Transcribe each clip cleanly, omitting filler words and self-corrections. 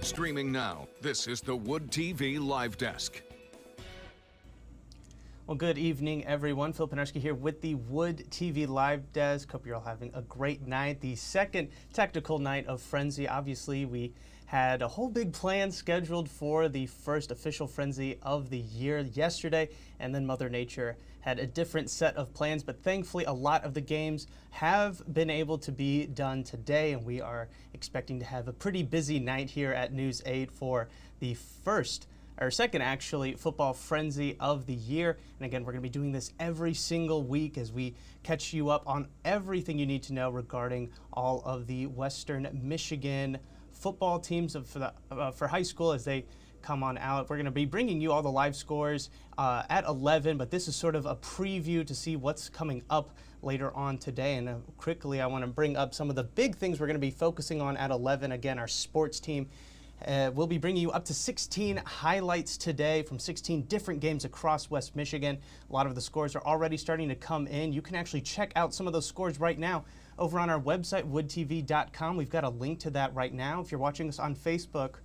Streaming now, this is the Wood TV Live Desk. Well, good evening, everyone. Phil Penarski here with the Wood TV Live Desk. Hope you're all having a great night. The second technical night of Frenzy. Obviously, we had a whole big plan scheduled for the first official Frenzy of the year yesterday, and then Mother Nature had a different set of plans, but thankfully a lot of the games have been able to be done today, and we are expecting to have a pretty busy night here at News 8 for the second actually, football frenzy of the year. And again, we're going to be doing this every single week as we catch you up on everything you need to know regarding all of the Western Michigan football teams for high school as they come on out. We're going to be bringing you all the live scores at 11, but this is sort of a preview to see what's coming up later on today. And quickly, I want to bring up some of the big things we're going to be focusing on at 11. Again, our sports team. We'll be bringing you up to 16 highlights today from 16 different games across West Michigan. A lot of the scores are already starting to come in. You can actually check out some of those scores right now over on our website, woodtv.com. We've got a link to that right now. If you're watching us on Facebook,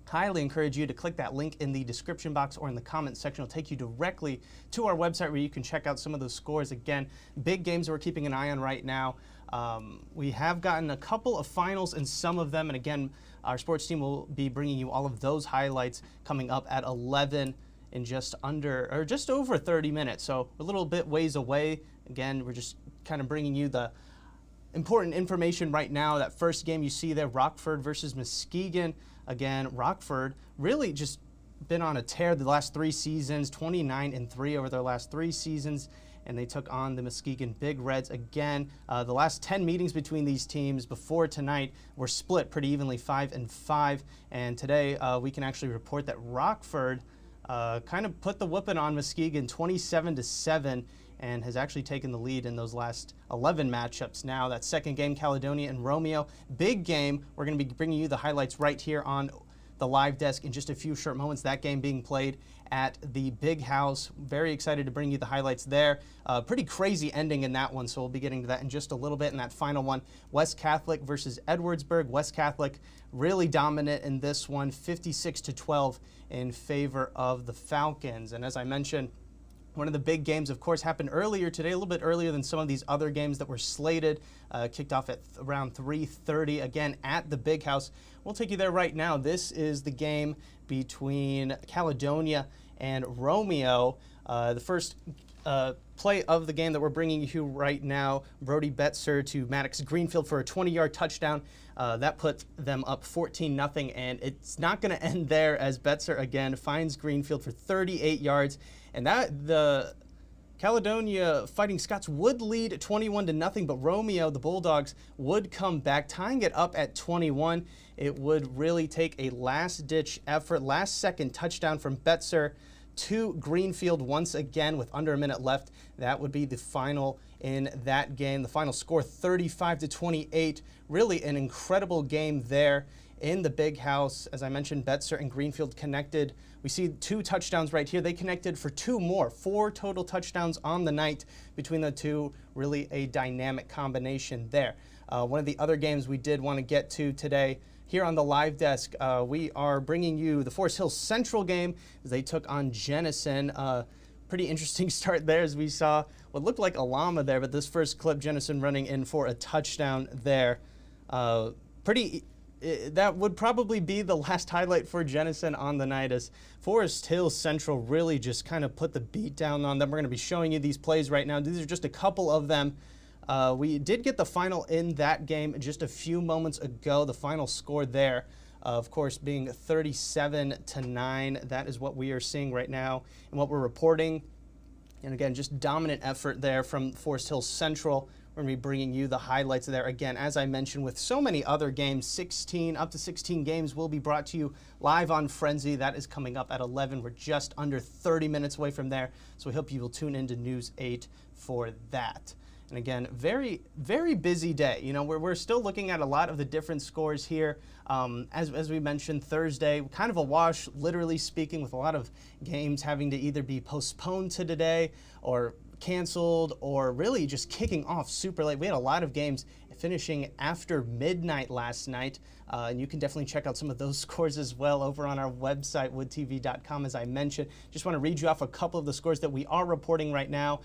highly encourage you to click that link in the description box or in the comments section. It'll take you directly to our website where you can check out some of those scores. Again, big games that we're keeping an eye on right now. We have gotten a couple of finals in some of them, and again, our sports team will be bringing you all of those highlights coming up at 11 in just over 30 minutes. So a little bit ways away. Again, we're just kind of bringing you the important information right now. That first game you see there, Rockford versus Muskegon. Again, Rockford really just been on a tear the last 3 seasons, 29-3 over their last 3 seasons, and they took on the Muskegon Big Reds again. The last 10 meetings between these teams before tonight were split pretty evenly, 5-5, and today we can actually report that Rockford kind of put the whooping on Muskegon 27-7 and has actually taken the lead in those last 11 matchups now. That second game, Caledonia and Romeo. Big game. We're going to be bringing you the highlights right here on the live desk in just a few short moments. That game being played at the Big House. Very excited to bring you the highlights there. Pretty crazy ending in that one, so we'll be getting to that in just a little bit. In that final one, West Catholic versus Edwardsburg. West Catholic really dominant in this one, 56-12 in favor of the Falcons. And as I mentioned, one of the big games, of course, happened earlier today, a little bit earlier than some of these other games that were slated. Kicked off at around 3:30, again, at the Big House. We'll take you there right now. This is the game between Caledonia and Romeo. The first play of the game that we're bringing you right now, Brody Betzer to Maddox Greenfield for a 20-yard touchdown. That put them up 14-0, and it's not going to end there as Betzer again finds Greenfield for 38 yards. And the Caledonia Fighting Scots would lead 21-0, but Romeo, the Bulldogs, would come back, tying it up at 21. It would really take a last-ditch effort, last-second touchdown from Betzer to Greenfield once again with under a minute left. That would be the final in that game. The final score, 35-28. Really an incredible game there in the Big House. As I mentioned, Betzer and Greenfield connected. We see 2 touchdowns right here. They connected for 2 more, 4 total touchdowns on the night between the two. Really a dynamic combination there. One of the other games we did want to get to today here on the live desk, we are bringing you the Forest Hills Central game as they took on Jenison. Pretty interesting start there as we saw what looked like a llama there, but this first clip, Jenison running in for a touchdown there. That would probably be the last highlight for Jenison on the night as Forest Hills Central really just kind of put the beat down on them. We're going to be showing you these plays right now. These are just a couple of them. We did get the final in that game just a few moments ago. The final score there, of course, being 37-9. That is what we are seeing right now and what we're reporting. And again, just dominant effort there from Forest Hills Central. We're going to be bringing you the highlights there. Again, as I mentioned, with so many other games, up to 16 games will be brought to you live on Frenzy. That is coming up at 11. We're just under 30 minutes away from there, so we hope you will tune into News 8 for that. And again, very, very busy day. You know, we're still looking at a lot of the different scores here. As we mentioned, Thursday, kind of a wash, literally speaking, with a lot of games having to either be postponed to today or canceled or really just kicking off super late. We had a lot of games finishing after midnight last night. And you can definitely check out some of those scores as well over on our website, woodtv.com, as I mentioned. Just want to read you off a couple of the scores that we are reporting right now.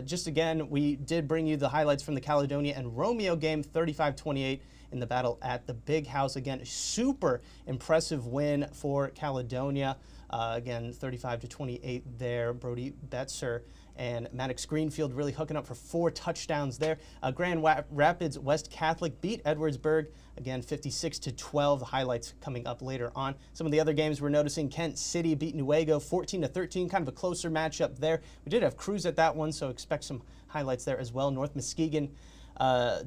Just again, we did bring you the highlights from the Caledonia and Romeo game, 35-28 in the battle at the Big House. Again, a super impressive win for Caledonia. Again, 35-28 there. Brody Betzer and Maddox Greenfield really hooking up for 4 touchdowns there. Grand Rapids West Catholic beat Edwardsburg, again 56-12. The highlights coming up later on. Some of the other games we're noticing: Kent City beat Newaygo 14-13, kind of a closer matchup there. We did have Cruz at that one, so expect some highlights there as well. North Muskegon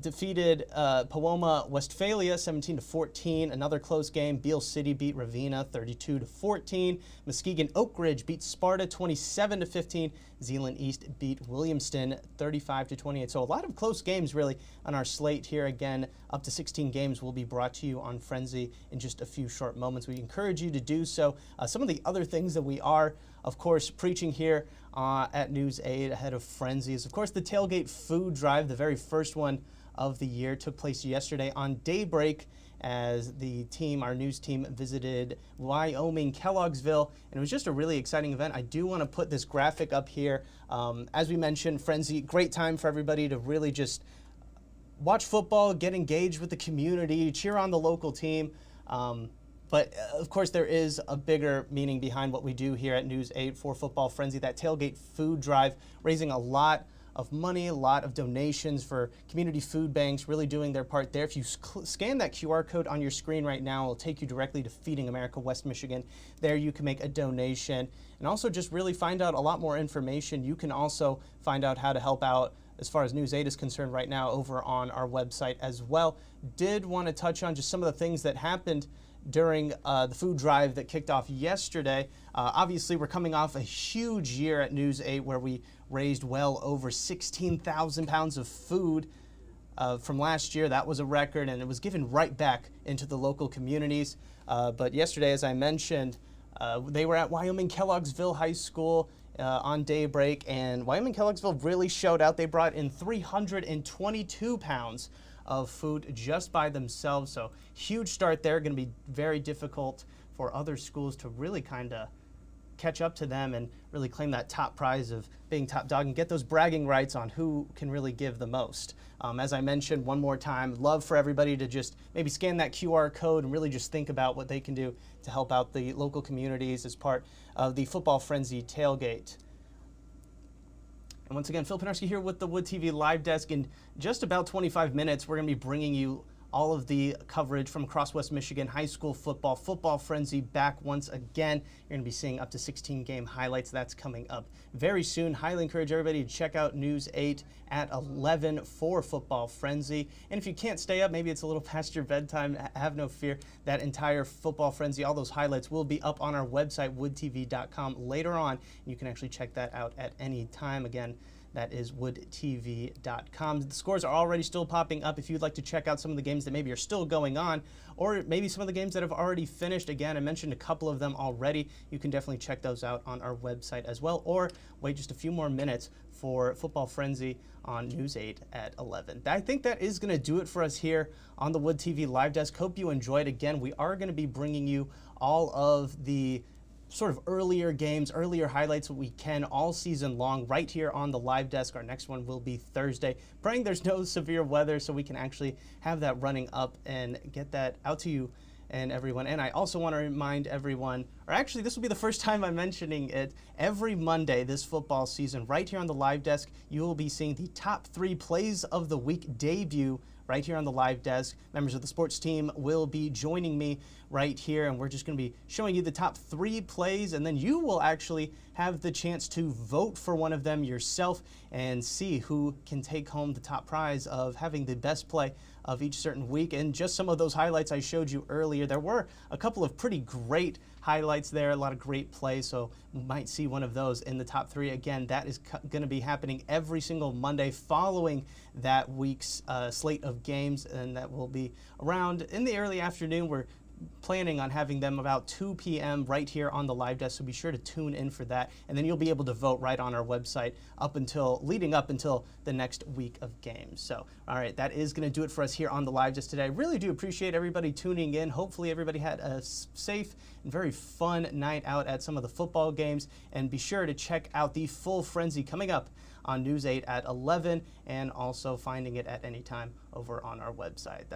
defeated Powoma Westphalia 17-14. Another close game. Beale City beat Ravenna 32-14. Muskegon Oak Ridge beat Sparta 27-15. Zeeland East beat Williamston 35-28. So a lot of close games really on our slate here. Again, up to 16 games will be brought to you on Frenzy in just a few short moments. We encourage you to do so. Some of the other things that we are, of course, preaching here at News 8 ahead of Frenzy is, of course, the Tailgate Food Drive. The very first one of the year took place yesterday on Daybreak as the team, our news team, visited Wyoming Kelloggsville, and it was just a really exciting event. I do want to put this graphic up here. As we mentioned, Frenzy, great time for everybody to really just watch football, get engaged with the community, cheer on the local team. But of course, there is a bigger meaning behind what we do here at News 8 for Football Frenzy. That Tailgate Food Drive, raising a lot of money, a lot of donations for community food banks, really doing their part there. If you scan that QR code on your screen right now, it'll take you directly to Feeding America West Michigan. There you can make a donation and also just really find out a lot more information. You can also find out how to help out as far as News 8 is concerned right now over on our website as well. Did want to touch on just some of the things that happened during the food drive that kicked off yesterday. Obviously, we're coming off a huge year at News 8 where we raised well over 16,000 pounds of food from last year. That was a record, and it was given right back into the local communities. But yesterday, as I mentioned, they were at Wyoming Kelloggsville High School on Daybreak, and Wyoming Kelloggsville really showed out. They brought in 322 pounds of food just by themselves. So huge start there. Going to be very difficult for other schools to really kind of catch up to them and really claim that top prize of being top dog and get those bragging rights on who can really give the most. As I mentioned one more time, love for everybody to just maybe scan that QR code and really just think about what they can do to help out the local communities as part of the Football Frenzy tailgate. And once again, Phil Penarski here with the Wood TV Live Desk. In just about 25 minutes, we're going to be bringing you all of the coverage from across West Michigan high school football. Football Frenzy back once again. You're going to be seeing up to 16 game highlights. That's coming up very soon. Highly encourage everybody to check out News 8 at 11 for Football Frenzy. And if you can't stay up, maybe it's a little past your bedtime, have no fear. That entire Football Frenzy, all those highlights will be up on our website, woodtv.com, later on. You can actually check that out at any time. Again, that is woodtv.com. The scores are already still popping up if you'd like to check out some of the games that maybe are still going on, or maybe some of the games that have already finished. Again, I mentioned a couple of them already. You can definitely check those out on our website as well, or wait just a few more minutes for Football Frenzy on News 8 at 11. I think that is going to do it for us here on the Wood TV Live Desk. Hope you enjoyed. Again, we are going to be bringing you all of the sort of earlier games, earlier highlights that we can all season long right here on the Live Desk. Our next one will be Thursday. Praying there's no severe weather so we can actually have that running up and get that out to you and everyone. And I also want to remind everyone, or actually this will be the first time I'm mentioning it, every Monday this football season right here on the Live Desk, you will be seeing the top 3 plays of the week debut right here on the Live Desk. Members of the sports team will be joining me right here, and we're just going to be showing you the top 3 plays, and then you will actually have the chance to vote for one of them yourself and see who can take home the top prize of having the best play of each certain week. And just some of those highlights I showed you earlier, there were a couple of pretty great highlights there, a lot of great plays, so you might see one of those in the top 3. Again, that is going to be happening every single Monday following that week's slate of games, and that will be around in the early afternoon. We're planning on having them about 2 p.m. right here on the live desk, so be sure to tune in for that. And then you'll be able to vote right on our website leading up until the next week of games. So, all right, that is going to do it for us here on the live desk today. I really do appreciate everybody tuning in. Hopefully everybody had a safe and very fun night out at some of the football games. And be sure to check out the full Frenzy coming up on News 8 at 11, and also finding it at any time over on our website.